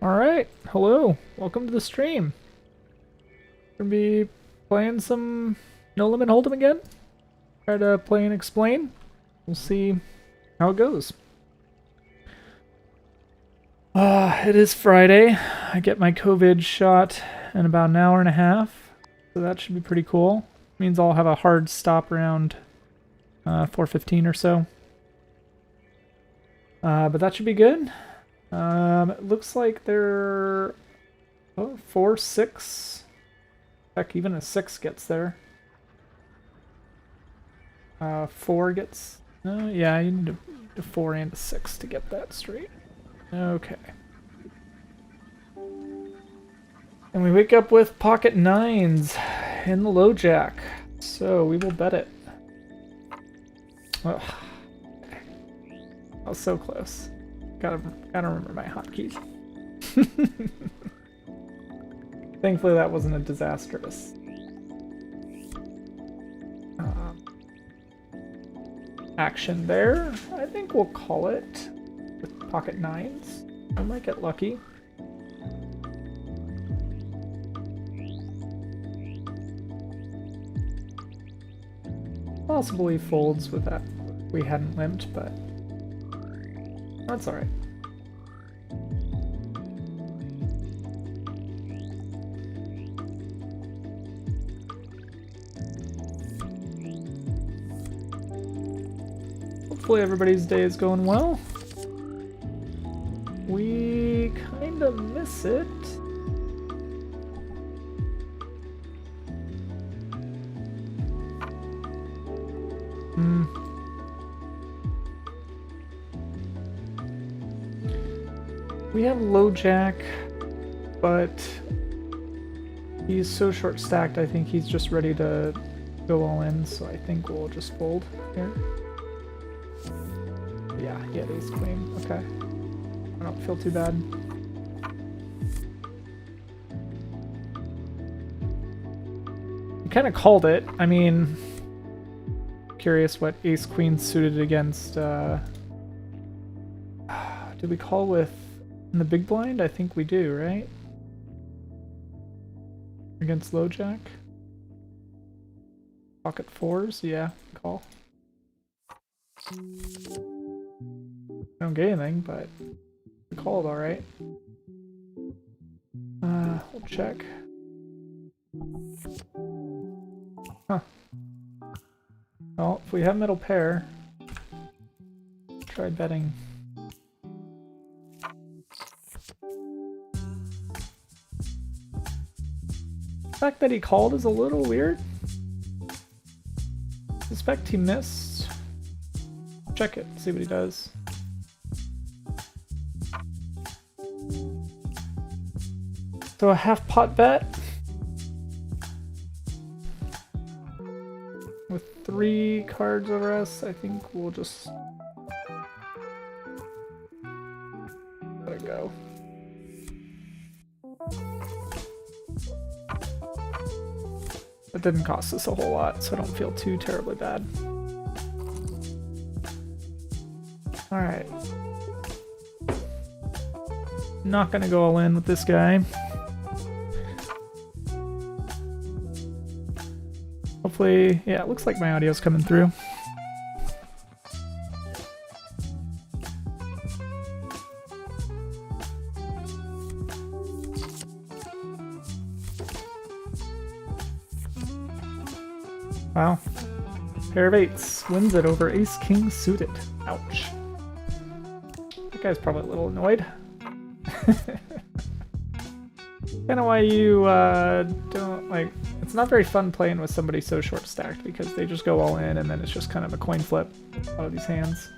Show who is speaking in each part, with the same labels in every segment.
Speaker 1: Alright, hello. Welcome to the stream. Gonna be playing some No Limit Hold'em again. Try to play and explain. We'll see how it goes. It is Friday. I get my COVID shot in about an hour and a half. So that should be pretty cool. Means I'll have a hard stop around 4:15 or so. But that should be good. It looks like they're 4, 6. Heck, even a 6 gets there. 4 gets... yeah, you need a 4 and a 6 to get that straight. Okay. And we wake up with pocket 9s in the low jack. So we will bet it. Oh, okay. I was so close. Gotta remember my hotkeys. Thankfully that wasn't a disastrous. Action there. I think we'll call it with pocket 9s. I might get lucky. Possibly folds with that if we hadn't limped, but that's alright. Hopefully everybody's day is going well. We kinda miss it. We have low jack, but he's so short stacked, I think he's just ready to go all in, so I think we'll just fold here. Yeah, he had ace queen. Okay. I don't feel too bad. You kind of called it. I mean, curious what ace queen suited against. Did we call with in the big blind? I think we do, right? Against low jack. Pocket 4s, yeah, call. I don't get anything, but we called all right. We'll check. Huh. Well, if we have middle pair, try betting. The fact that he called is a little weird. Suspect he missed. Check it, see what he does. So a half pot bet with 3 cards over us. I think we'll just let it go. It didn't cost us a whole lot, so I don't feel too terribly bad. Alright. Not gonna go all in with this guy. Hopefully, yeah, it looks like my audio's coming through. Wow. Pair of 8s wins it over ace-king suited. Ouch. That guy's probably a little annoyed. Kinda why you don't like... It's not very fun playing with somebody so short stacked because they just go all in and then it's just kind of a coin flip out of these hands.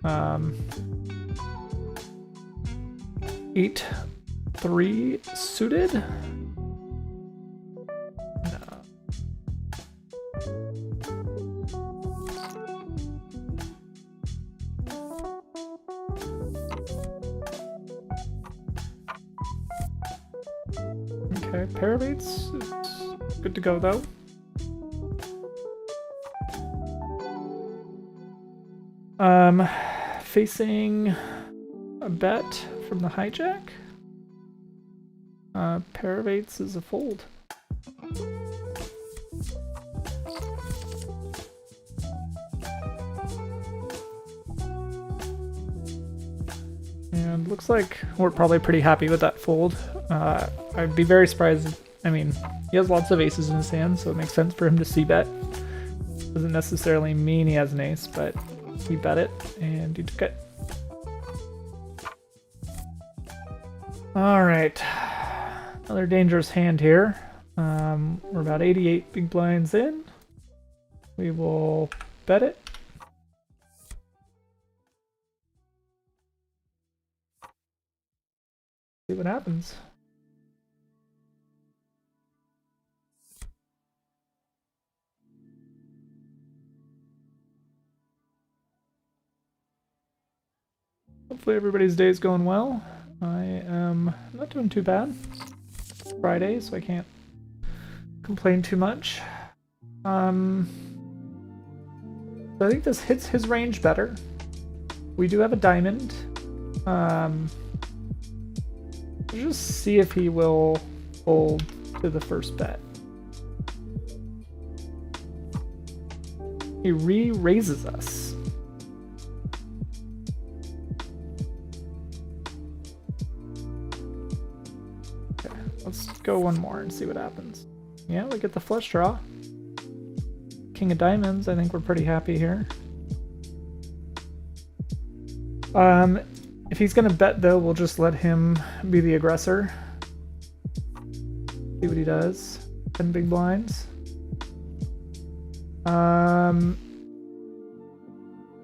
Speaker 1: 8-3 suited. Okay, pair of 8s. It's good to go though. Facing a bet from the hijack. Pair of eights is a fold. And looks like we're probably pretty happy with that fold. I'd be very surprised. I mean, he has lots of aces in his hand, so it makes sense for him to c-bet. Doesn't necessarily mean he has an ace, but he bet it, and he took it. Alright, another dangerous hand here. We're about 88 big blinds in. We will bet it. See what happens. Hopefully everybody's day is going well. I am not doing too bad. It's Friday, so I can't complain too much. So I think this hits his range better. We do have a diamond. Just see if he will fold to the first bet. He re-raises us. Okay, let's go one more and see what happens. Yeah, we get the flush draw. King of diamonds, I think we're pretty happy here. If he's gonna bet though, we'll just let him be the aggressor. See what he does. 10 big blinds.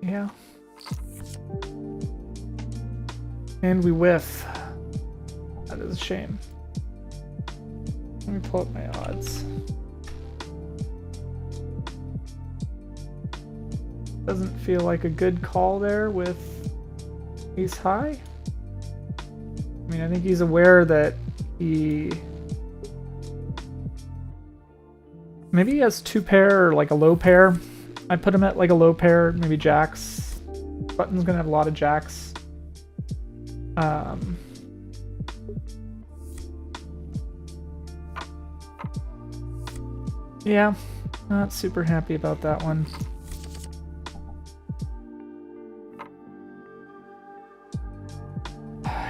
Speaker 1: Yeah. And we whiff. That is a shame. Let me pull up my odds. Doesn't feel like a good call there with ace high. I mean, I think he's aware that maybe he has two pair or like a low pair. I put him at like a low pair, maybe jacks. Button's gonna have a lot of jacks. Yeah, not super happy about that one.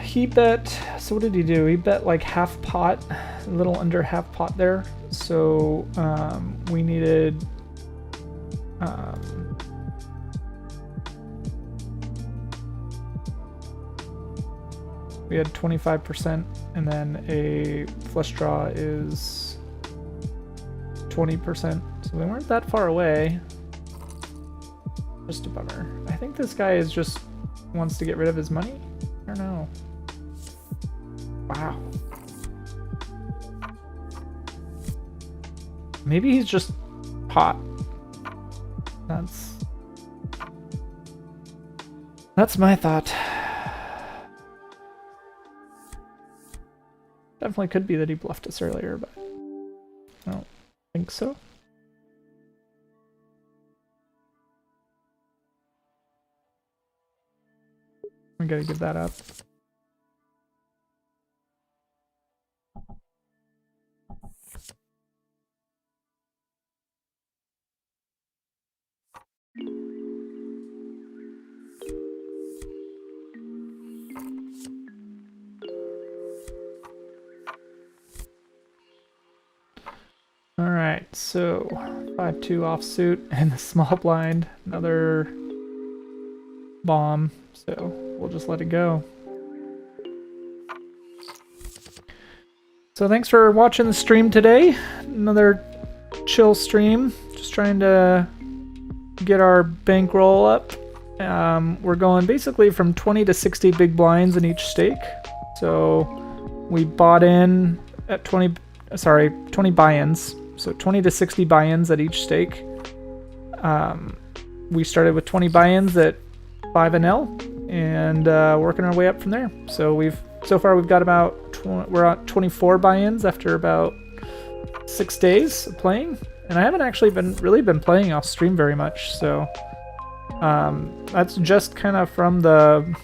Speaker 1: He bet, so what did he do? He bet like half pot, a little under half pot there. So we needed we had 25%, and then a flush draw is 20%. So we weren't that far away. Just a bummer. I think this guy is just wants to get rid of his money. I don't know. Wow. Maybe he's just hot. That's my thought. Definitely could be that he bluffed us earlier, but I don't think so. We gotta give that up. Alright, so 5-2 offsuit and the small blind, another bomb, so we'll just let it go. So thanks for watching the stream today. Another chill stream, just trying to get our bankroll up. We're going basically from 20 to 60 big blinds in each stake. So we bought in at 20 buy-ins. So 20 to 60 buy-ins at each stake. We started with 20 buy-ins at 5 and L, and working our way up from there. So so far we've got about we're at 24 buy-ins after about 6 days of playing, and I haven't actually really been playing off stream very much. So that's just kind of from the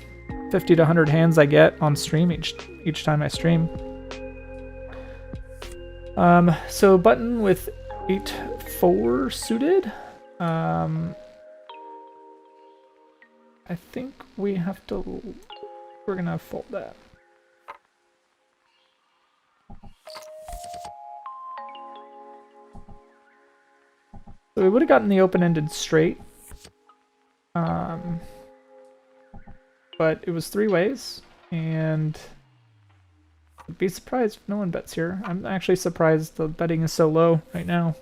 Speaker 1: 50 to 100 hands I get on stream each time I stream. So button with 8-4 suited. I think we have to. We're gonna fold that. So we would have gotten the open-ended straight. But it was 3 ways, and I'd be surprised if no one bets here. I'm actually surprised the betting is so low right now.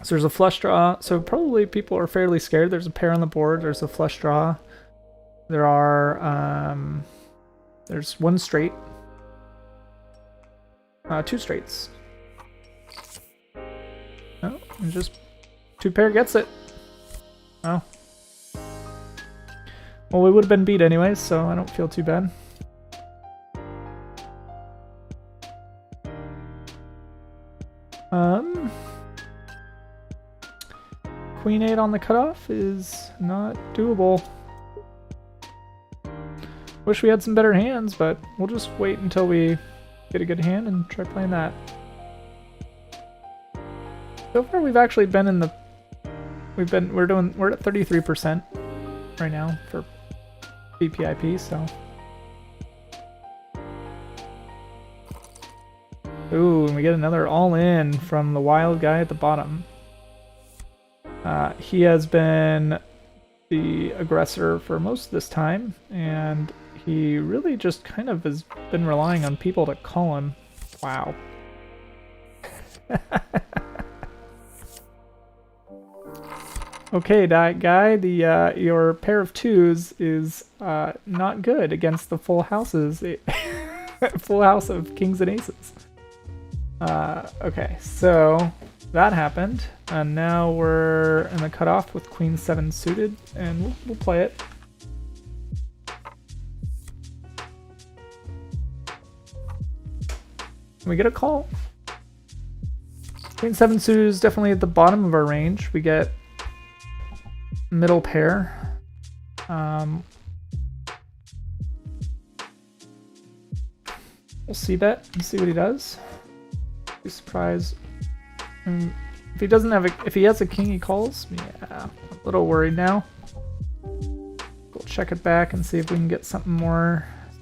Speaker 1: So there's a flush draw, so probably people are fairly scared. There's a pair on the board, there's a flush draw. There are, there's 1 straight. 2 straights. Oh, and just 2 pair gets it. Oh. Well, we would have been beat anyways, so I don't feel too bad. Queen 8 on the cutoff is not doable. Wish we had some better hands, but we'll just wait until we get a good hand and try playing that. So far we've actually been in the we're at 33% right now for BPIP, so. Ooh, and we get another all-in from the wild guy at the bottom. He has been the aggressor for most of this time, and he really just kind of has been relying on people to call him. Wow. Okay, that guy, your pair of 2s is not good against the full houses. Full house of kings and aces. Okay, so that happened, and now we're in the cutoff with queen 7 suited, and we'll play it. Can we get a call? Queen 7 suited is definitely at the bottom of our range. We get middle pair. We'll c-bet and see what he does. Be surprised. If he doesn't have if he has a king, he calls. Yeah, a little worried now. We'll check it back and see if we can get something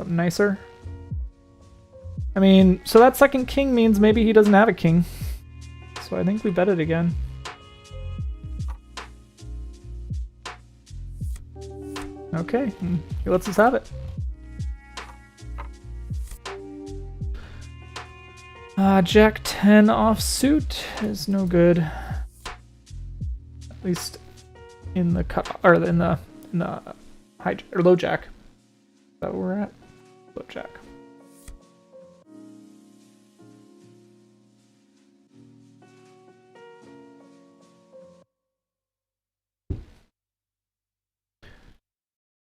Speaker 1: nicer. I mean, so that second king means maybe he doesn't have a king. So I think we bet it again. Okay, he lets us have it. Jack 10 offsuit is no good. At least in the cut or in the high or low jack. Is that where we're at? Low jack.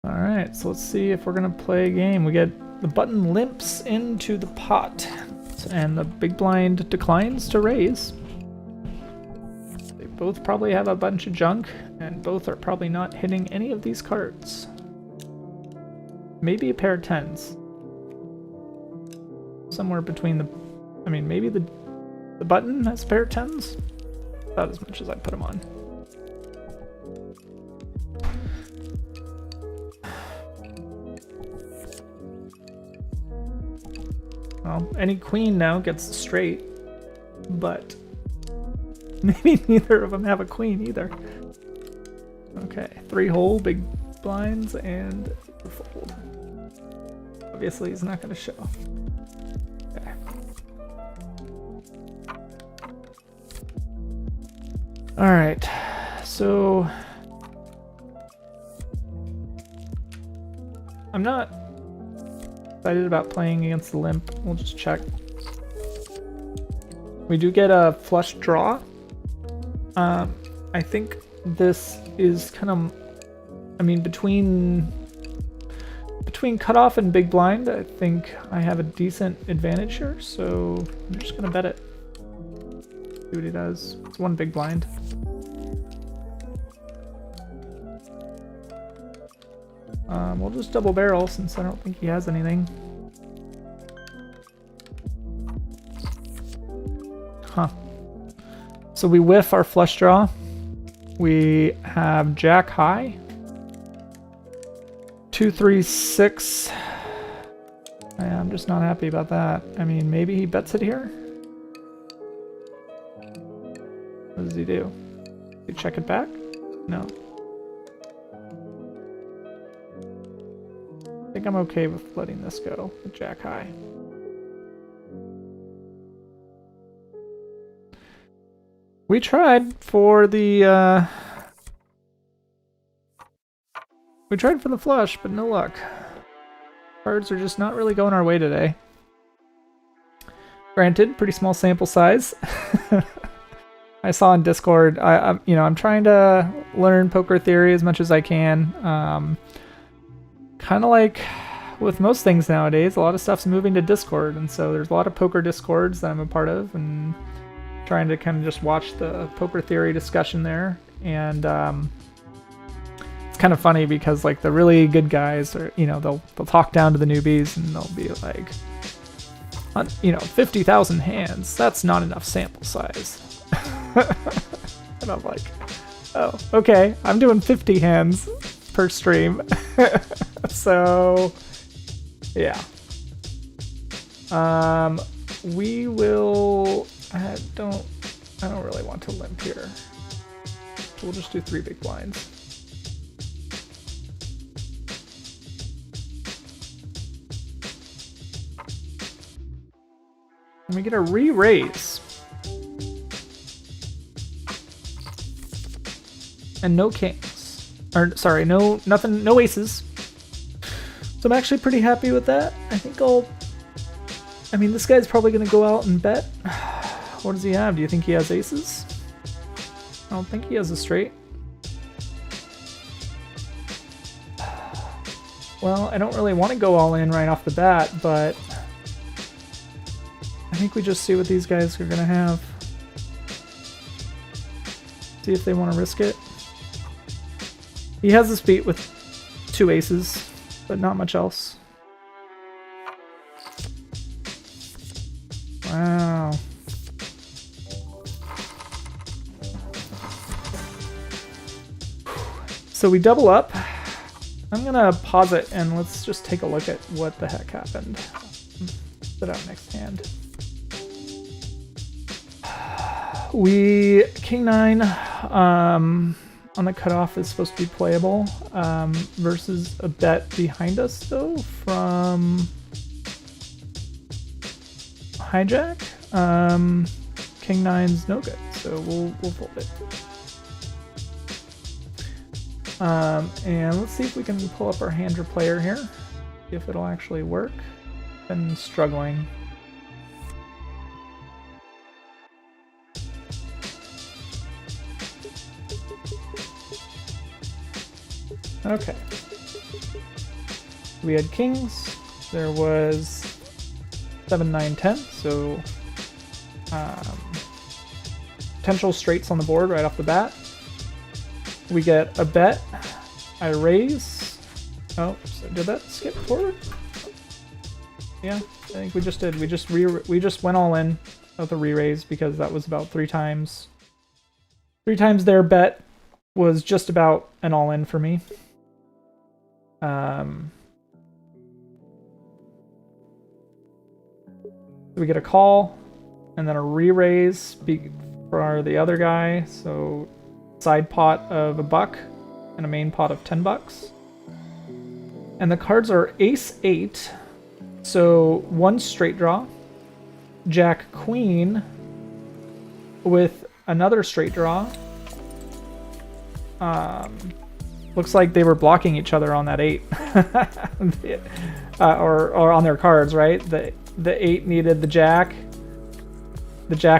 Speaker 1: Alright, so let's see if we're gonna play a game. We get the button limps into the pot, and the big blind declines to raise. They both probably have a bunch of junk, and both are probably not hitting any of these cards. Maybe a pair of 10s. Somewhere between the... I mean, maybe the button has a pair of 10s? About as much as I put them on. Well, any queen now gets straight, but maybe neither of them have a queen either. Okay, 3-hole, big blinds, and fold. Obviously, he's not going to show. Okay. All right, so I'm not excited about playing against the limp. We'll just check. We do get a flush draw. I think this is kind of, I mean, between cutoff and big blind, I think I have a decent advantage here, so I'm just gonna bet it. See what he does. It's 1 big blind. We'll just double barrel since I don't think he has anything. Huh. So we whiff our flush draw. We have Jack high. 2, 3, 6. Yeah, I'm just not happy about that. I mean, maybe he bets it here? What does he do? Does he check it back? No. I think I'm okay with letting this go with Jack high. We tried for the flush, but no luck. Cards are just not really going our way today. Granted, pretty small sample size. I saw in Discord. I'm trying to learn poker theory as much as I can. Kind of like with most things nowadays, a lot of stuff's moving to Discord, and so there's a lot of poker Discords that I'm a part of, and trying to kind of just watch the poker theory discussion there. And it's kind of funny because like the really good guys are, they'll talk down to the newbies and they'll be like, 50,000 hands, that's not enough sample size. And I'm like, oh, okay, I'm doing 50 hands per stream. So yeah. We will, I don't really want to limp here. We'll just do 3 big blinds. And we get a re-raise. And no kings. Or, sorry, no aces. So I'm actually pretty happy with that. I mean, this guy's probably going to go out and bet. What does he have? Do you think he has aces? I don't think he has a straight. Well, I don't really want to go all in right off the bat, but I think we just see what these guys are going to have. See if they want to risk it. He has this beat with 2 aces, but not much else. Wow. So we double up. I'm gonna pause it and let's just take a look at what the heck happened. Put out next hand. We King 9 on the cutoff is supposed to be playable versus a bet behind us though from Hijack. King 9's no good, so we'll fold it. And let's see if we can pull up our hand or player here. See if it'll actually work. Been struggling. Okay. We had kings. There was 7, 9, 10. So potential straights on the board right off the bat. We get a bet. I raise. Oh, so did that skip forward? Yeah, I think we just did. We just went all in with a re-raise because that was about 3 times. 3 times their bet was just about an all-in for me. We get a call and then a re-raise for the other guy. So side pot of $1 and a main pot of $10. And the cards are Ace 8. So 1 straight draw, Jack Queen with another straight draw. Looks like they were blocking each other on that 8. or on their cards, right? The 8 needed the Jack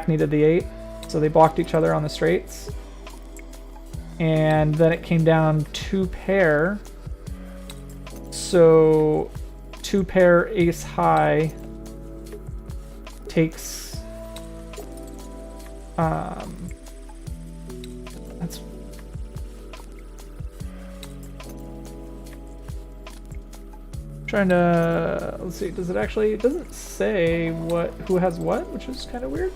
Speaker 1: needed the 8. So they blocked each other on the straights. And then it came down 2 pair. So 2 pair ace high takes Trying to, let's see, does it actually, it doesn't say who has what, which is kind of weird.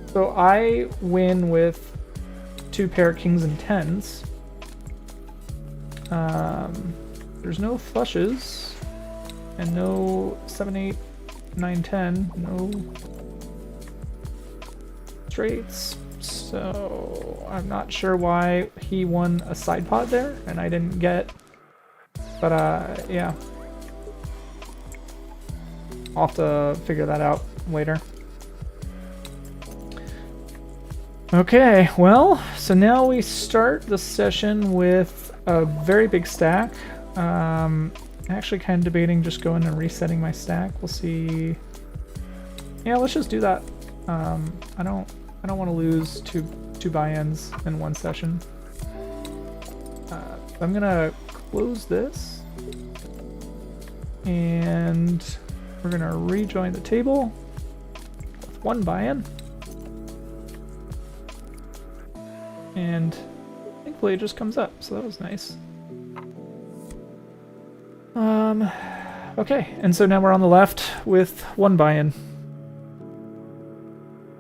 Speaker 1: So I win with 2 pair kings and 10s. There's no flushes and no 7, 8, 9, 10, no straights. So I'm not sure why he won a side pot there and I didn't get. But yeah, I'll have to figure that out later. Okay, well, so now we start the session with a very big stack. Actually kind of debating just going and resetting my stack. We'll see. Yeah, let's just do that. I don't want to lose two buy-ins in one session. I'm gonna close this, and we're gonna rejoin the table with 1 buy-in, and thankfully it just comes up, so that was nice. Okay, and so now we're on the left with 1 buy-in.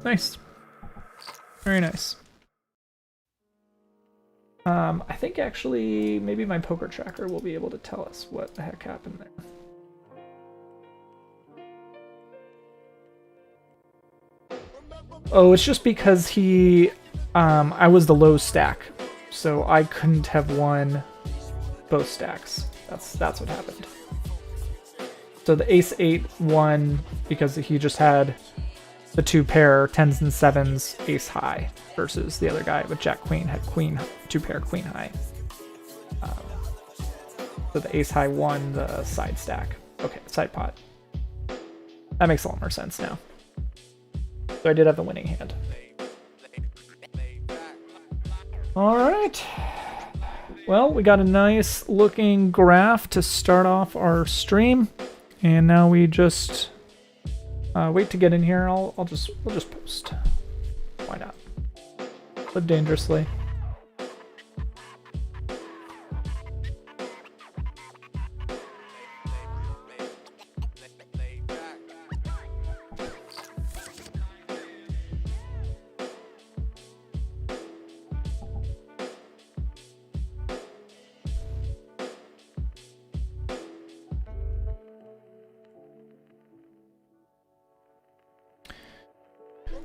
Speaker 1: Nice. Very nice. I think actually maybe my poker tracker will be able to tell us what the heck happened there. Oh, it's just because he, I was the low stack, so I couldn't have won both stacks. That's what happened. So the ace 8 won because he just had the 2 pair 10s and 7s ace high versus the other guy with jack queen had queen 2 pair queen high. So the ace high won the side stack. Okay, side pot. That makes a lot more sense now. So I did have the winning hand. All right. Well, we got a nice looking graph to start off our stream, and now we just wait to get in here. We'll just post. Why not? Live dangerously.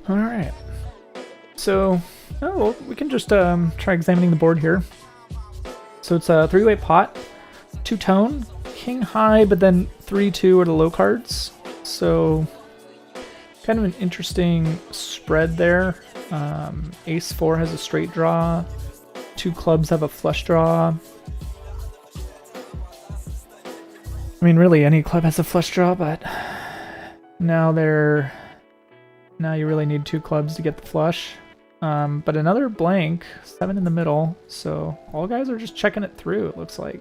Speaker 1: All right. So, we can just try examining the board here. So it's a 3-way pot, 2-tone, king high, but then 3-2 are the low cards. So kind of an interesting spread there. Ace 4 has a straight draw. 2 clubs have a flush draw. I mean, really, any club has a flush draw, but now you really need 2 clubs to get the flush. But another blank, 7 in the middle, so all guys are just checking it through, it looks like.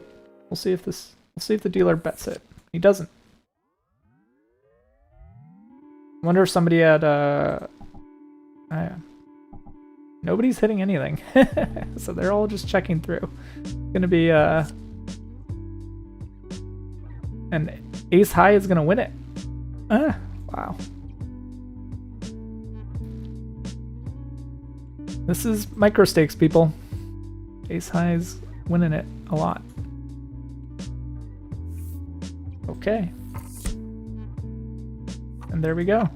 Speaker 1: We'll see if the dealer bets it. He doesn't. I wonder if somebody had nobody's hitting anything. So they're all just checking through. It's gonna be an ace high is gonna win it. Wow. This is micro stakes, people. Ace high's winning it a lot. Okay. And there we go.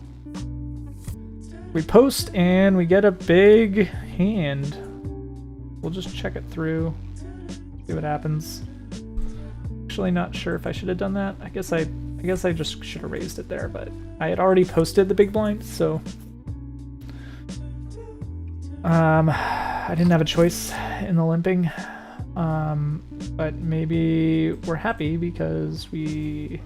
Speaker 1: We post and we get a big hand. We'll just check it through, see what happens. Actually not sure if I should have done that. I guess I just should have raised it there, but I had already posted the big blind, so I didn't have a choice in the limping. But maybe we're happy because we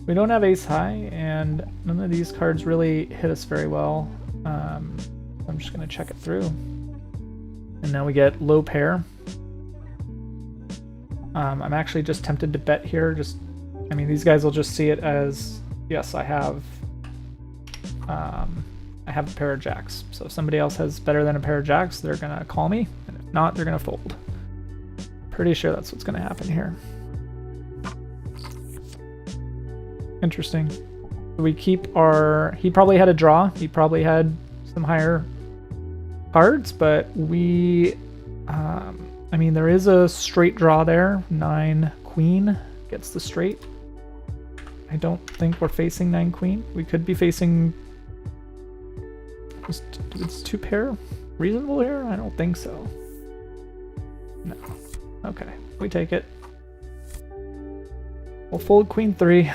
Speaker 1: don't have ace high and none of these cards really hit us very well. I'm just gonna check it through. And now we get low pair. I'm actually just tempted to bet here. I mean, these guys will just see it as, yes, I have a pair of jacks. So if somebody else has better than a pair of jacks, they're gonna call me, and if not, they're gonna fold. Pretty sure that's what's going to happen here. Interesting. We keep our... He probably had a draw. He probably had some higher cards, but we... I mean, there is a straight draw there. 9 queen gets the straight. I don't think we're facing 9 queen. We could be facing... Is 2 pair reasonable here? I don't think so. No. Okay, we take it. We'll fold queen 3.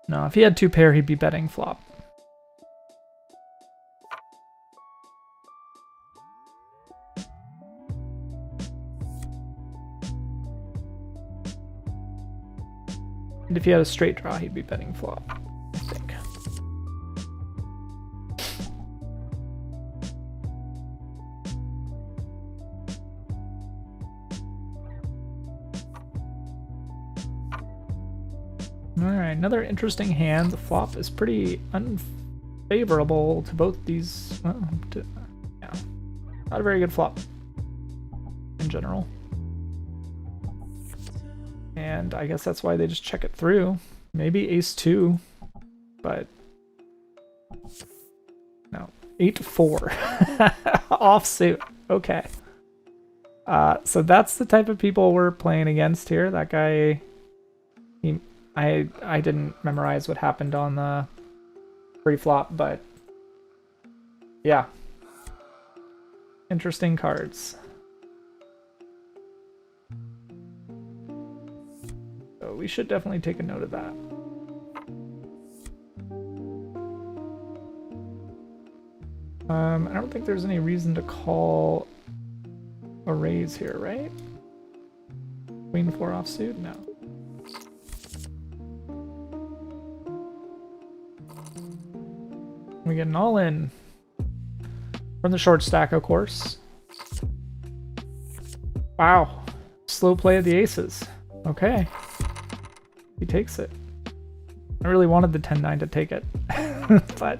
Speaker 1: No, if he had 2 pair, he'd be betting flop. And if he had a straight draw, he'd be betting flop, I think. Alright, another interesting hand. The flop is pretty unfavorable to both these. Yeah, not a very good flop in general. And I guess that's why they just check it through. Maybe ace-2, but no. 8-4 offsuit. Okay. So that's the type of people we're playing against here. That guy, I didn't memorize what happened on the pre-flop, but yeah. Interesting cards. So we should definitely take a note of that. I don't think there's any reason to call a raise here, right? Queen 4 offsuit? No. We get an all-in from the short stack, of course. Wow. Slow play of the aces. Okay. He takes it. I really wanted the 10-9 to take it, but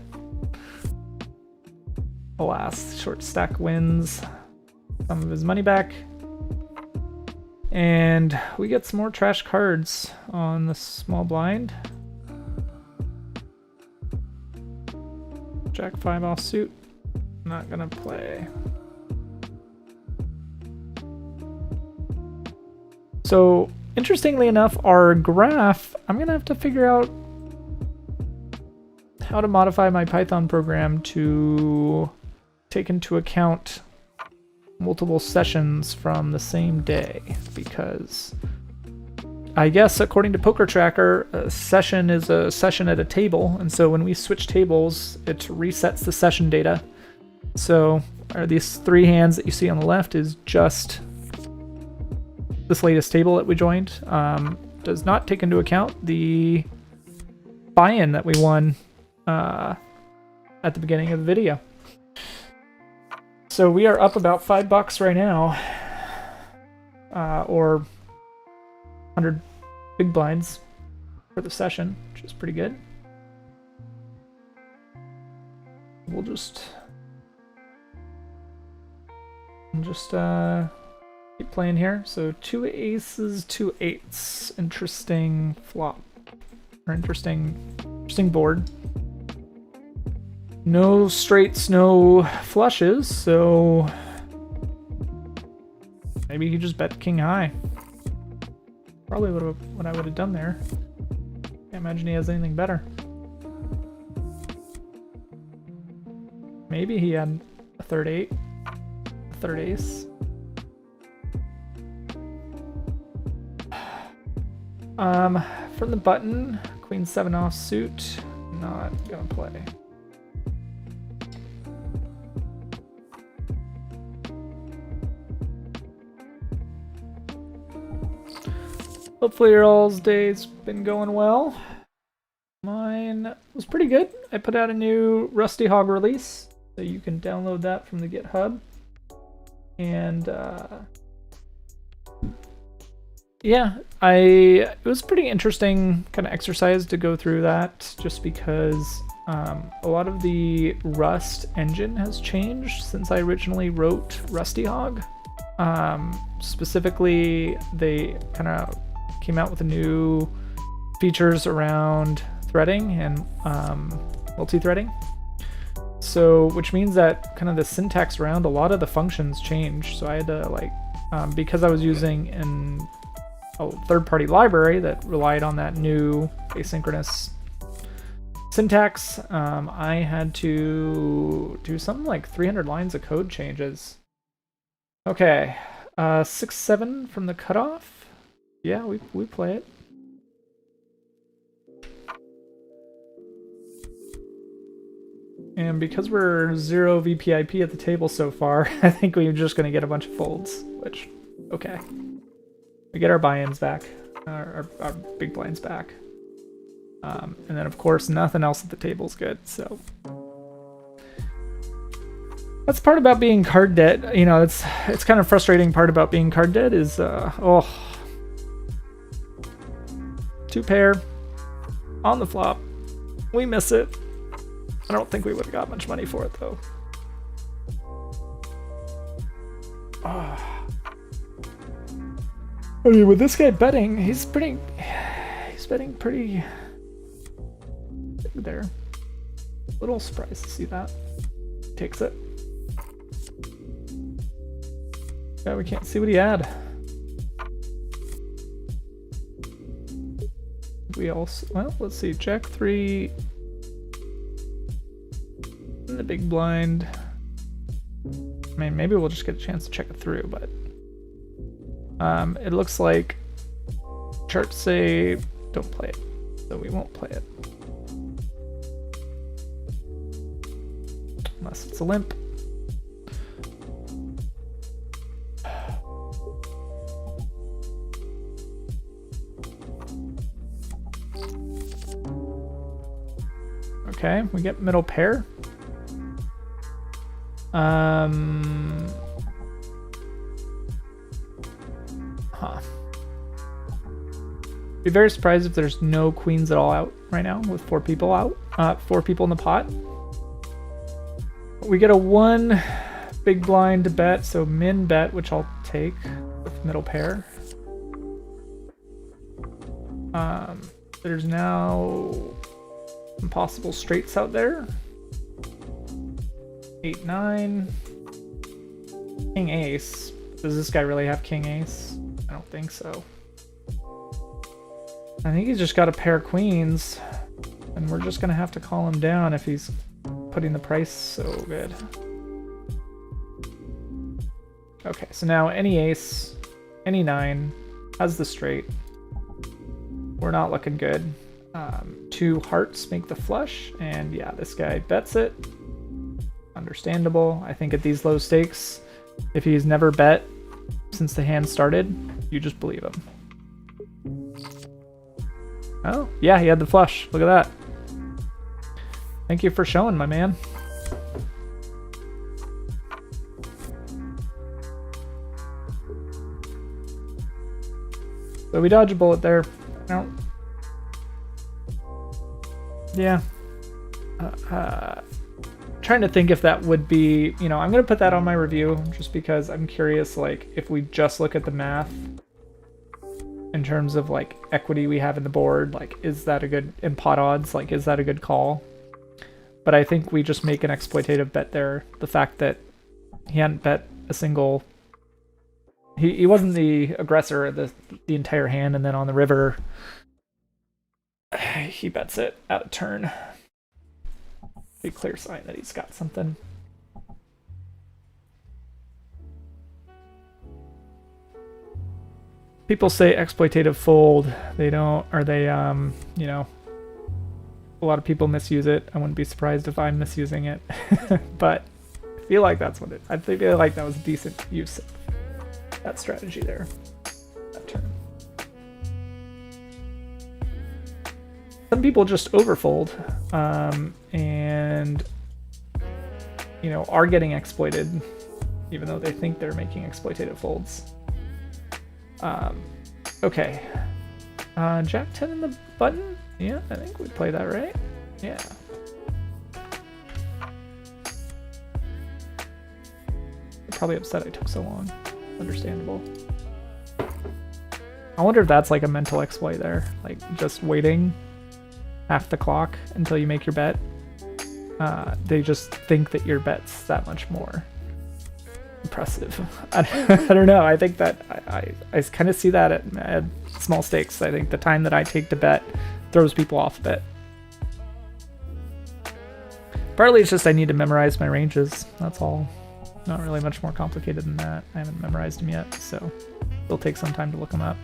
Speaker 1: alas, short stack wins some of his money back. And we get some more trash cards on the small blind. Jack 5 offsuit. Not gonna play. So, interestingly enough, our graph, I'm gonna have to figure out how to modify my Python program to take into account multiple sessions from the same day, because I guess according to Poker Tracker, a session is a session at a table, and so when we switch tables, it resets the session data. So these 3 hands that you see on the left is just this latest table that we joined. Does not take into account the buy-in that we won at the beginning of the video. So we are up about $5 right now, or 100 big blinds for the session, which is pretty good. We'll just keep playing here. So 2 aces, 2 8s. Interesting flop, or interesting board. No straights, no flushes, so maybe he just bet king high. Probably what I would have done there. Can't imagine he has anything better. Maybe he had a 3rd 8, a 3rd ace. From the button, queen 7 offsuit. Not gonna play. Hopefully your all's day's been going well. Mine was pretty good. I put out a new Rusty Hog release, so you can download that from the GitHub. And yeah, it was a pretty interesting kind of exercise to go through that, just because A lot of the Rust engine has changed since I originally wrote Rusty Hog. Specifically, they kind of came out with a new features around threading and multi-threading. So, which means that kind of the syntax around a lot of the functions changed. So I had to like, because I was using a third-party library that relied on that new asynchronous syntax, I had to do something like 300 lines of code changes. Okay, 6-7 from the cutoff. Yeah, we play it. And because we're 0 VPIP at the table so far, I think we're just going to get a bunch of folds, which, okay. We get our buy-ins back, our big blinds back. And then, of course, nothing else at the table's good, so... That's the part about being card dead. You know, it's kind of frustrating part about being card dead is, 2 pair on the flop. We miss it. I don't think we would have got much money for it, though. I mean, with this guy betting, he's betting pretty big there. A little surprised to see that. Takes it. Yeah, we can't see what he had. We also, well, let's see, Jack 3 in the big blind. I mean, maybe we'll just get a chance to check it through, but it looks like charts say don't play it, so we won't play it. Unless it's a limp. Okay, we get middle pair. Be very surprised if there's no queens at all out right now with 4 people out. 4 people in the pot. We get a 1 big blind to bet, so min bet, which I'll take with middle pair. There's now some possible straights out there. 8, 9. King ace. Does this guy really have king ace? I don't think so. I think he's just got a pair of queens, and we're just gonna have to call him down if he's putting the price so good. Okay, so now any ace, any 9 has the straight. We're not looking good. 2 hearts make the flush, and yeah, this guy bets it. Understandable. I think at these low stakes, if he's never bet since the hand started, you just believe him. Oh, yeah, he had the flush. Look at that. Thank you for showing, my man. So we dodge a bullet there. No. Yeah. Trying to think if that would be, you know, I'm going to put that on my review just because I'm curious, like, if we just look at the math in terms of, like, equity we have in the board, like, is that a good, in pot odds, like, is that a good call? But I think we just make an exploitative bet there. The fact that he hadn't bet a single, he wasn't the aggressor the entire hand, and then on the river, he bets it out of turn. A clear sign that he's got something. People say exploitative fold. They don't, or they, you know, a lot of people misuse it. I wouldn't be surprised if I'm misusing it. But I feel like that's what it, I feel like that was a decent use of that strategy there. That turn. Some people just overfold, and, you know, are getting exploited, even though they think they're making exploitative folds. Okay. Jack 10 in the button? Yeah, I think we play that, right? Yeah. probably upset I took so long. Understandable. I wonder if that's like a mental exploit there, like just waiting half the clock until you make your bet. They just think that your bet's that much more impressive. I don't know. I think that I kind of see that at small stakes. I think the time that I take to bet throws people off a bit. Partly it's just I need to memorize my ranges. That's all. Not really much more complicated than that. I haven't memorized them yet, so it'll take some time to look them up.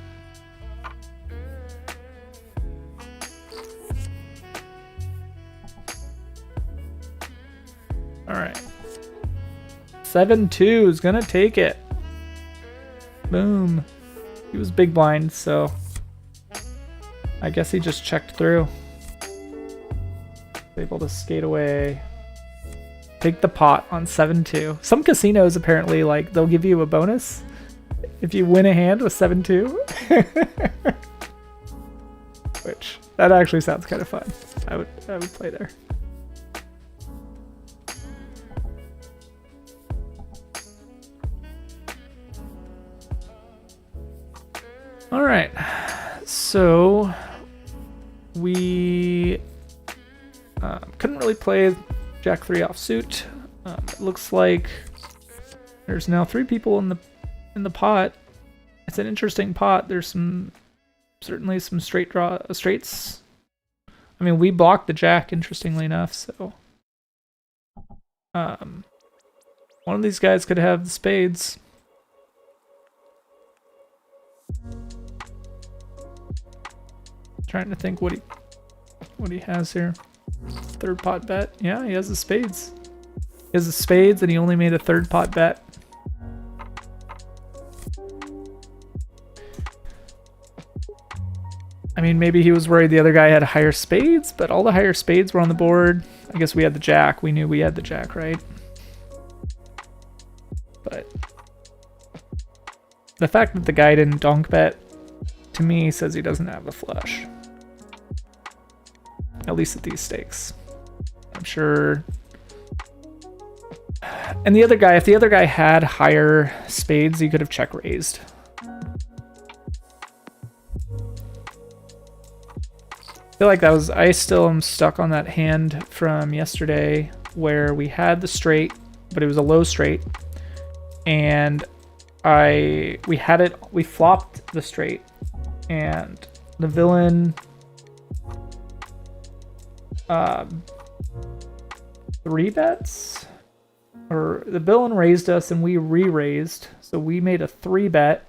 Speaker 1: Alright. 7-2 is gonna take it. Boom. He was big blind, so I guess he just checked through. Able to skate away. Take the pot on 7-2. Some casinos apparently, like, they'll give you a bonus if you win a hand with 7-2. Which, that actually sounds kind of fun. I would play there. Alright, so we couldn't really play Jack 3 offsuit. It looks like there's now 3 people in the pot. It's an interesting pot. There's certainly some straights. I mean, we blocked the Jack, interestingly enough, so one of these guys could have the spades. Trying to think what he has here. Third pot bet. Yeah, he has the spades. He has the spades and he only made a third pot bet. I mean, maybe he was worried the other guy had higher spades, but all the higher spades were on the board. I guess we had the Jack. We knew we had the Jack, right? But the fact that the guy didn't donk bet, to me, says he doesn't have the flush. At least at these stakes. I'm sure. And the other guy, if the other guy had higher spades, he could have check raised. I feel like that was, I still am stuck on that hand from yesterday where we had the straight, but it was a low straight. And we flopped the straight and the villain 3 bets, or the villain raised us and we re-raised, so we made a 3 bet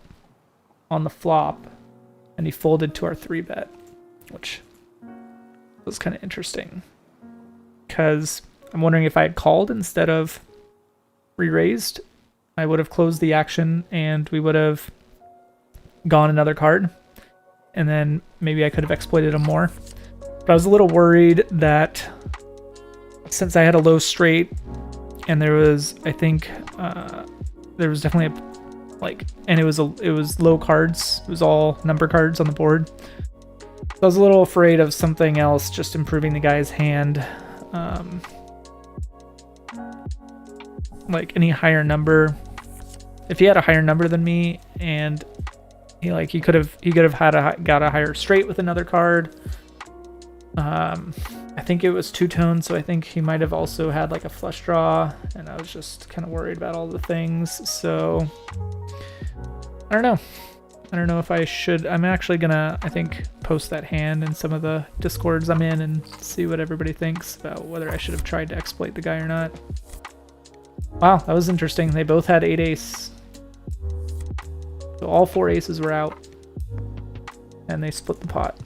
Speaker 1: on the flop and he folded to our 3 bet, which was kind of interesting because I'm wondering if I had called instead of re-raised, I would have closed the action and we would have gone another card, and then maybe I could have exploited him more. But I was a little worried that since I had a low straight and there was, I think, there was definitely and it was low cards. It was all number cards on the board. So I was a little afraid of something else just improving the guy's hand. Like any higher number. If he had a higher number than me and he could have got a higher straight with another card. I think it was 2-tone, so I think he might have also had like a flush draw, and I was just kind of worried about all the things, so I don't know. I don't know if I should. I'm actually gonna, I think, post that hand in some of the discords I'm in and see what everybody thinks about whether I should have tried to exploit the guy or not. Wow, that was interesting. They both had 8-ace. So all 4 aces were out, and they split the pot.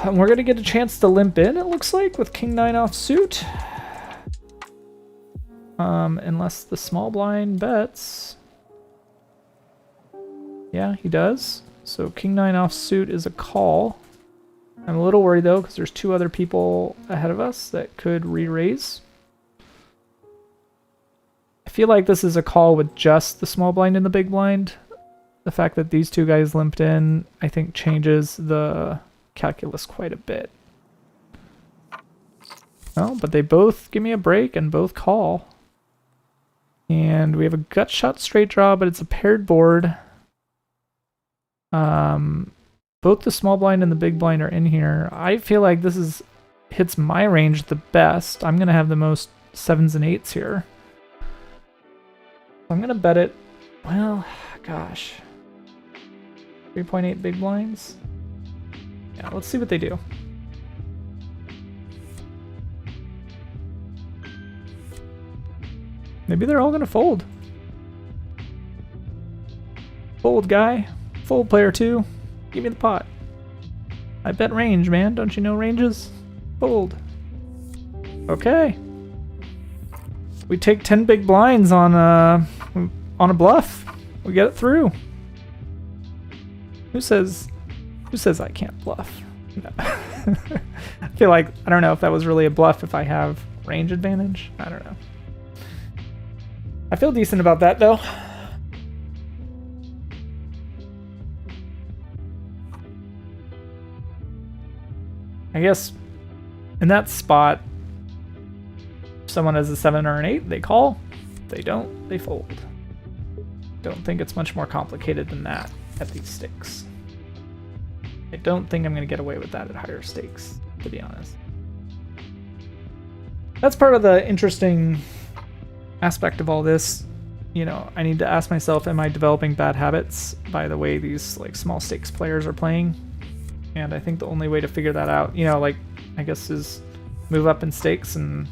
Speaker 1: And we're gonna get a chance to limp in, it looks like, with King-9 offsuit. Unless the small blind bets. Yeah, he does. So King-9 offsuit is a call. I'm a little worried though, because there's 2 other people ahead of us that could re-raise. I feel like this is a call with just the small blind and the big blind. The fact that these 2 guys limped in, I think, changes the calculus quite a bit. Oh, but they both give me a break and both call. And we have a gut shot straight draw, but it's a paired board. Both the small blind and the big blind are in here. I feel like this hits my range the best. I'm gonna have the most 7s and 8s here. I'm gonna bet it. Well, gosh, 3.8 big blinds. Yeah, let's see what they do. Maybe they're all gonna fold. Fold, guy. Fold, player 2. Give me the pot. I bet range, man. Don't you know ranges? Fold. Okay. We take 10 big blinds on a bluff. We get it through. Who says I can't bluff? No. I feel like, I don't know if that was really a bluff if I have range advantage. I don't know. I feel decent about that though. I guess in that spot, if someone has a 7 or an 8, they call. If they don't, they fold. Don't think it's much more complicated than that at these stakes. I don't think I'm going to get away with that at higher stakes, to be honest. That's part of the interesting aspect of all this. You know, I need to ask myself, am I developing bad habits by the way these like small stakes players are playing? And I think the only way to figure that out, you know, like, I guess is move up in stakes and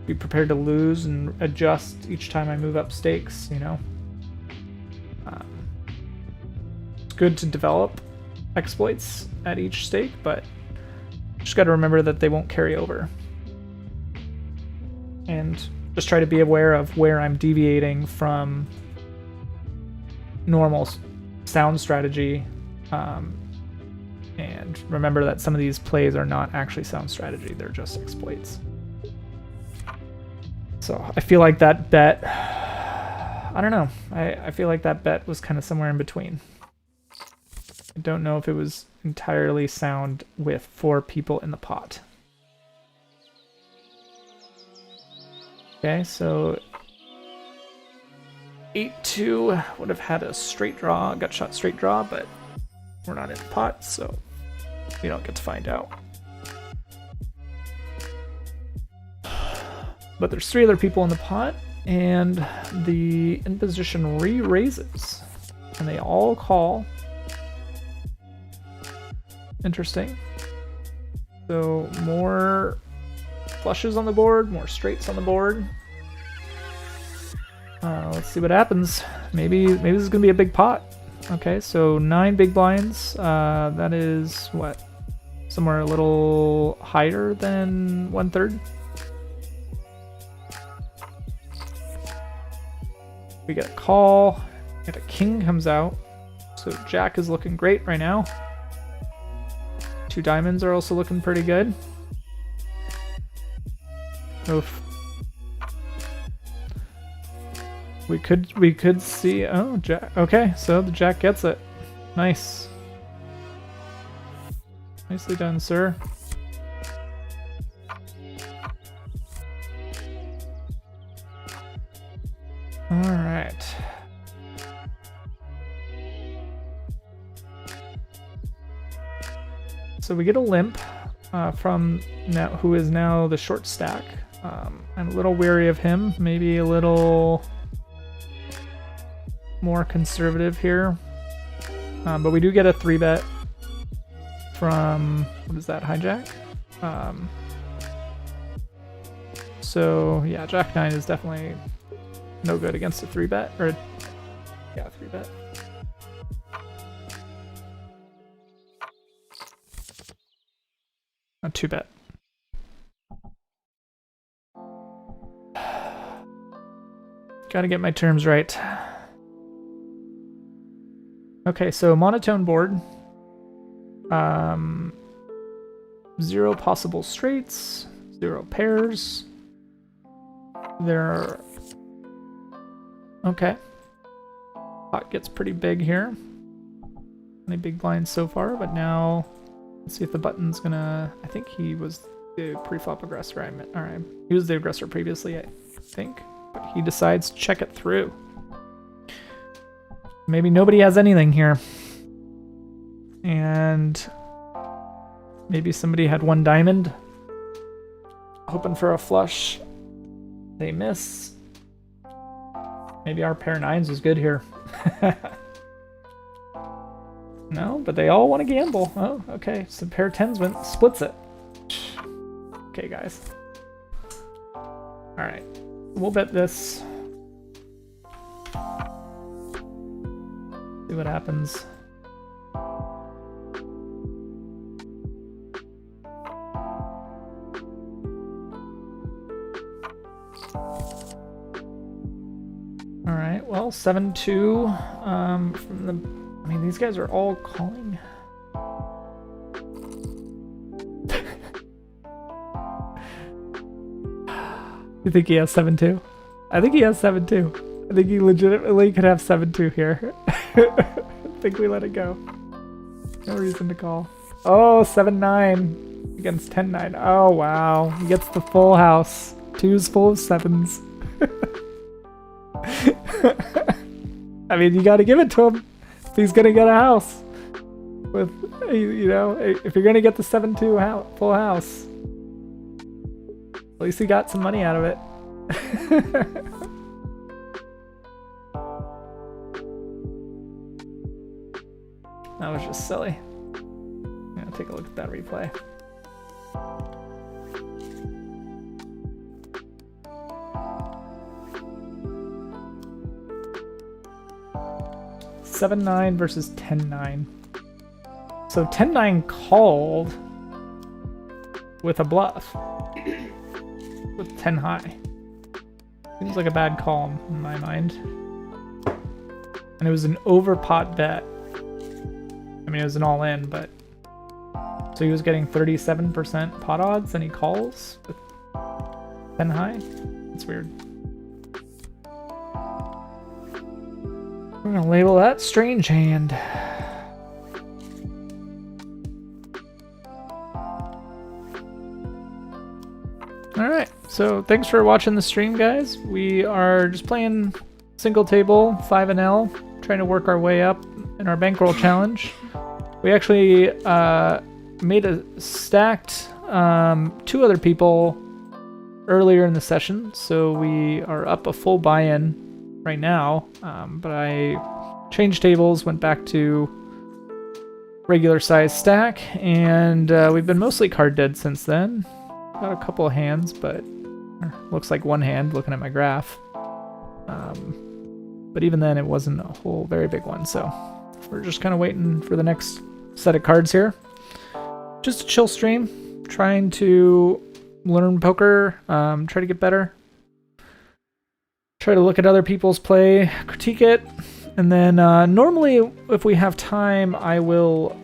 Speaker 1: be prepared to lose and adjust each time I move up stakes, you know. It's good to develop exploits at each stake, but just got to remember that they won't carry over. And just try to be aware of where I'm deviating from normal sound strategy. And remember that some of these plays are not actually sound strategy, they're just exploits. So I feel like that bet, I don't know, I feel like that bet was kind of somewhere in between. I don't know if it was entirely sound with 4 people in the pot. Okay, so 8-2 would have had a straight draw, gut shot straight draw, but we're not in the pot, so we don't get to find out. But there's 3 other people in the pot, and the in position re-raises, and they all call. Interesting. So more flushes on the board, more straights on the board. Let's see what happens. Maybe this is gonna be a big pot. Okay, so 9 big blinds. That is what? Somewhere a little higher than 1/3. We get a call. Get a king comes out. So Jack is looking great right now. 2 diamonds are also looking pretty good. Oof. We could see, oh, Jack. Okay, so the Jack gets it. Nice. Nicely done, sir. All right. So we get a limp from now, who is now the short stack. I'm a little wary of him. Maybe a little more conservative here. But we do get a 3-bet from, what is that, hijack? So yeah, Jack 9 is definitely no good against a 3-bet, or yeah, 3-bet. A 2-bet. Gotta get my terms right. Okay, so monotone board. 0 possible straights, 0 pairs. There. Okay. Pot gets pretty big here. Only big blinds so far, but now let's see if the button's gonna. I think he was The pre-flop aggressor, I meant. Alright. He was the aggressor previously, I think. But he decides to check it through. Maybe nobody has anything here. And maybe somebody had one diamond. Hoping for a flush. They miss. Maybe our pair of nines was good here. No, but they all want to gamble. Oh, okay. So pair of tens splits it. Okay, guys. Alright. We'll bet this. See what happens. Alright, well, 7-2 from the... I mean, these guys are all calling. You think he has 7-2? I think he has 7-2. I think he legitimately could have 7-2 here. I think we let it go. No reason to call. Oh, 7-9 against 10-9. Oh, wow. He gets the full house. Twos full of sevens. I mean, you gotta give it to him if he's gonna get a house. With, you know, if you're gonna get the 7-2 full house. At least he got some money out of it. That was just silly. I'm gonna take a look at that replay. (7-9) versus 10-9. So 10-9 called with a bluff. With 10 high. Seems like a bad call in my mind. And it was an overpot bet. I mean, it was an all-in, but... So he was getting 37% pot odds, and he calls with 10 high? That's weird. We're gonna label that strange hand. Alright, so thanks for watching the stream, guys. We are just playing single table, 5-L, trying to work our way up in our bankroll challenge. We actually made a stacked 2 other people earlier in the session, so we are up a full buy-in right now, but I changed tables, went back to regular size stack, and we've been mostly card dead since then. Got a couple of hands, but looks like one hand looking at my graph. But even then, it wasn't a whole very big one, so we're just kind of waiting for the next set of cards here. Just a chill stream, trying to learn poker, try to get better. Try to look at other people's play, critique it, and then normally, if we have time, I will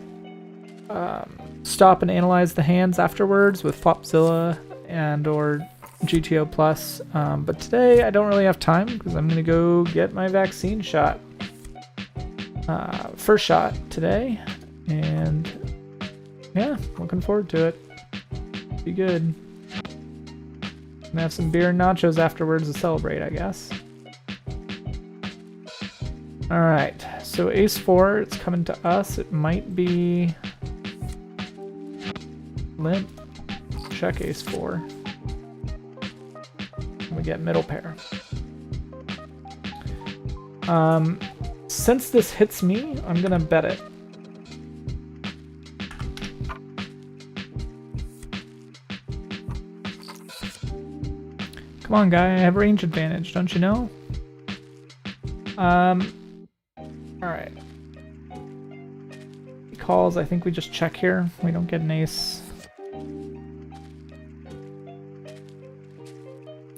Speaker 1: stop and analyze the hands afterwards with Flopzilla and or GTO Plus. But today I don't really have time because I'm gonna go get my vaccine shot. First shot today, and yeah, looking forward to it. Be good. Gonna have some beer and nachos afterwards to celebrate, I guess. Alright, so ace-4, it's coming to us. It might be limp. Check ace-4. We get middle pair. Since this hits me, I'm gonna bet it. Come on, guy, I have range advantage, don't you know? Alright. He calls, I think we just check here. We don't get an ace.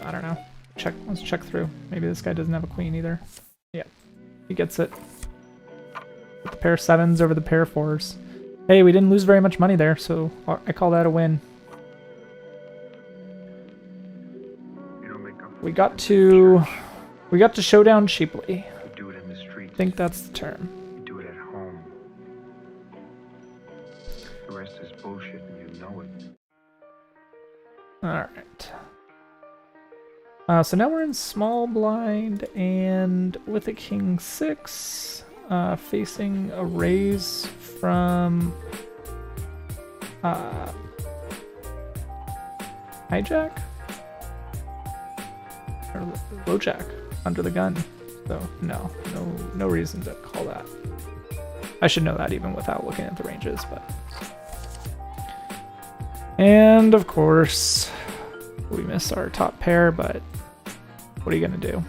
Speaker 1: I don't know. Let's check through. Maybe this guy doesn't have a queen either. Yeah, he gets it. With the pair of sevens over the pair of fours. Hey, we didn't lose very much money there, so I call that a win. We got to showdown cheaply.
Speaker 2: Do it in the streets.
Speaker 1: I think that's the term.
Speaker 2: Do it at home. The rest is bullshit and you know it.
Speaker 1: So now we're in small blind and with a king 6, facing a raise from hijack or low jack under the gun. So no reason to call that. I should know that even without looking at the ranges, but. And of course, we miss our top pair, but what are you gonna do?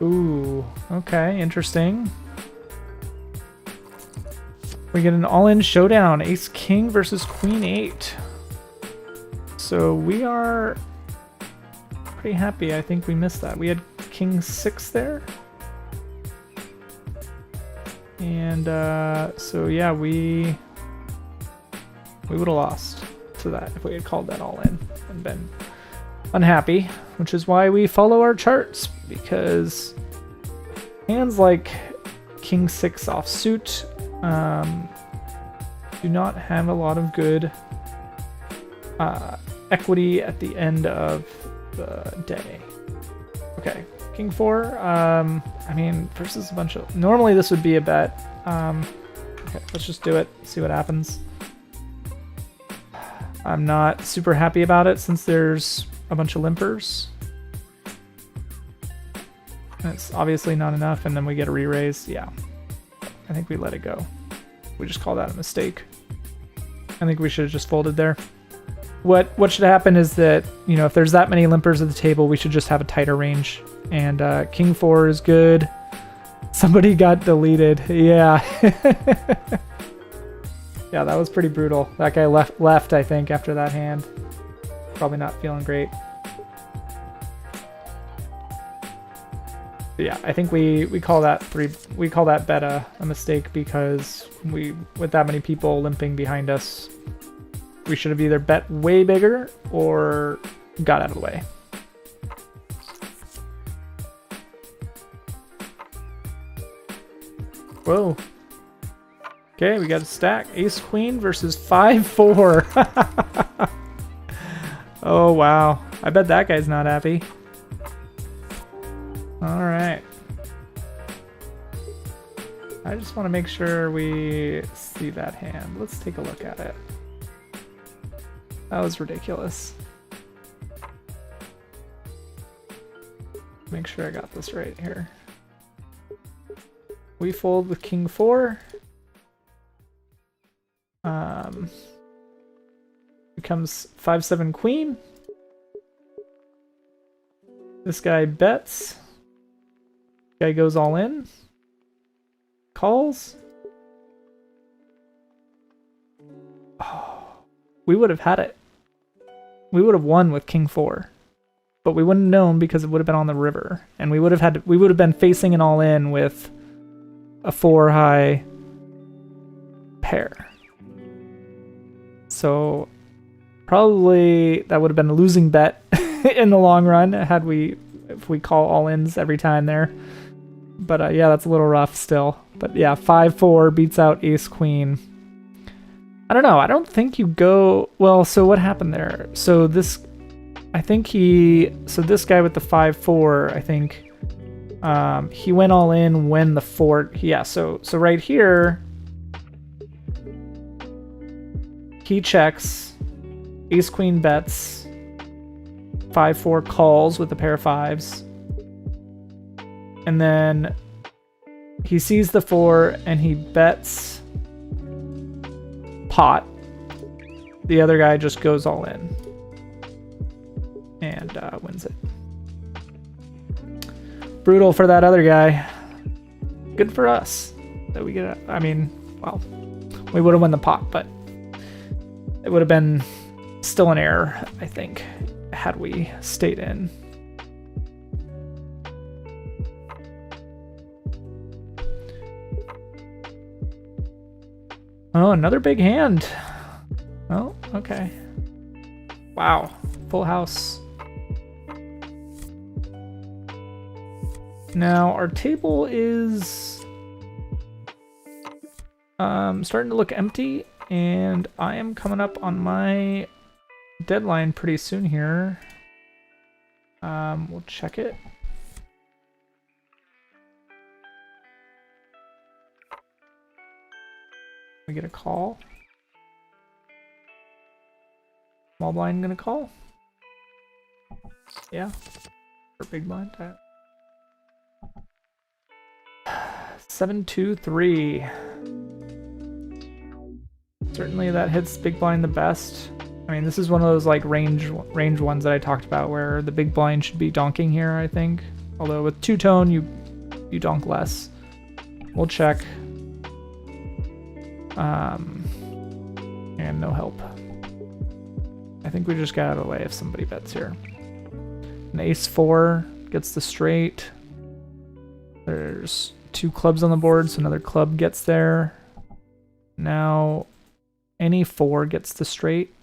Speaker 1: Ooh, okay, interesting. We get an all-in showdown, Ace King versus Queen 8. So we are pretty happy. I think we missed that. We had King 6 there. And so yeah, we would have lost to that if we had called that all in and been unhappy, which is why we follow our charts, because hands like King 6 offsuit do not have a lot of good equity at the end of the day. Okay, King 4, I mean, versus a bunch of... Normally this would be a bet. Okay, let's just do it, see what happens. I'm not super happy about it since there's a bunch of limpers. And it's obviously not enough, and then we get a re-raise. Yeah, I think we let it go. We just call that a mistake. I think we should have just folded there. What should happen is that, you know, if there's that many limpers at the table, we should just have a tighter range. And King 4 is good. Somebody got deleted. Yeah. Yeah, that was pretty brutal. That guy left, I think, after that hand. Probably not feeling great. But yeah, I think we call that bet a mistake, because with that many people limping behind us, we should have either bet way bigger or got out of the way. Whoa. Okay, we got a stack. Ace Queen versus 5-4. Oh, wow. I bet that guy's not happy. Alright. I just want to make sure we see that hand. Let's take a look at it. That was ridiculous. Make sure I got this right here. We fold with King 4. Becomes 5-7 Queen. This guy bets. Guy goes all in. Calls. Oh, we would have had it. We would have won with King 4. But we wouldn't have known because it would have been on the river. And we would have been facing an all in with a 4 high pair. So probably that would have been a losing bet in the long run if we call all ins every time there. But yeah, that's a little rough still. But yeah, 5-4 beats out Ace Queen. I don't know. I don't think you go... Well, so what happened there? So this... I think so this guy with the 5-4, I think he went all in when the 4... Yeah, so right here, he checks, Ace Queen bets, 5-4 calls with a pair of 5s, and then he sees the 4 and he bets pot. The other guy just goes all in and wins it. Brutal for that other guy. Good for us that we get. I mean, well, we would have won the pot, but it would have been still an error, I think, had we stayed in. Oh, another big hand. Oh, okay. Wow, full house. Now, our table is starting to look empty, and I am coming up on my deadline pretty soon here. We'll check it. We get a call. Small blind gonna call? Yeah. For big blind. 7-2-3. Certainly that hits big blind the best. I mean, this is one of those like range ones that I talked about where the big blind should be donking here, I think. Although with two-tone, you donk less. We'll check. And no help. I think we just got out of the way if somebody bets here. An ace-4 gets the straight. There's 2 clubs on the board, so another club gets there. Now, any 4 gets the straight.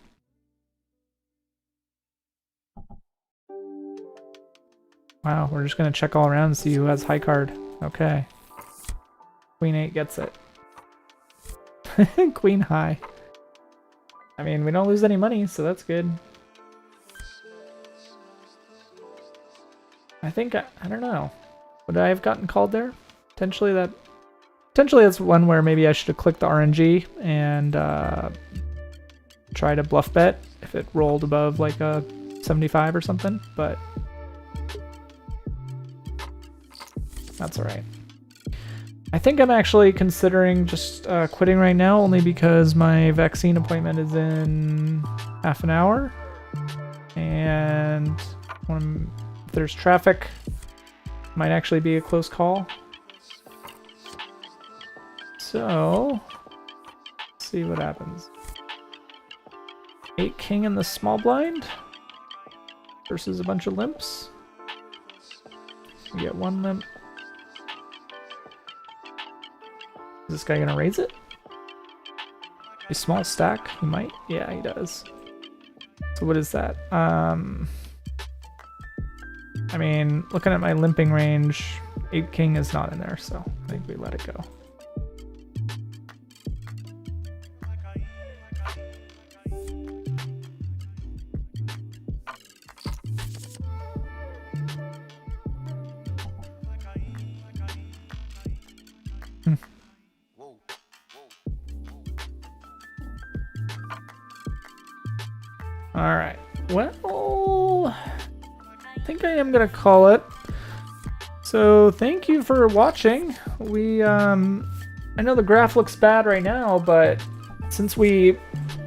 Speaker 1: Wow, we're just gonna check all around and see who has high card. Okay. Queen 8 gets it. Queen high. I mean, we don't lose any money, so that's good. I think, I don't know. Would I have gotten called there? Potentially that's one where maybe I should have clicked the RNG and try to bluff bet if it rolled above like a 75 or something, but that's alright. I think I'm actually considering just quitting right now, only because my vaccine appointment is in half an hour. And if there's traffic, might actually be a close call. So, let's see what happens. 8 king in the small blind versus a bunch of limps. We get 1 limp. Is this guy gonna raise it? A small stack? He might? Yeah, he does. So what is that? I mean, looking at my limping range, 8 king is not in there, so I think we let it go. Alright, well, I think I am gonna call it. So thank you for watching. I know the graph looks bad right now, but since we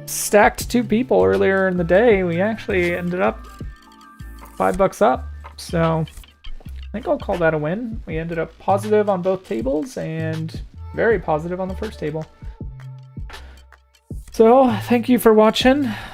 Speaker 1: stacked 2 people earlier in the day, we actually ended up $5 up. So I think I'll call that a win. We ended up positive on both tables and very positive on the first table. So thank you for watching.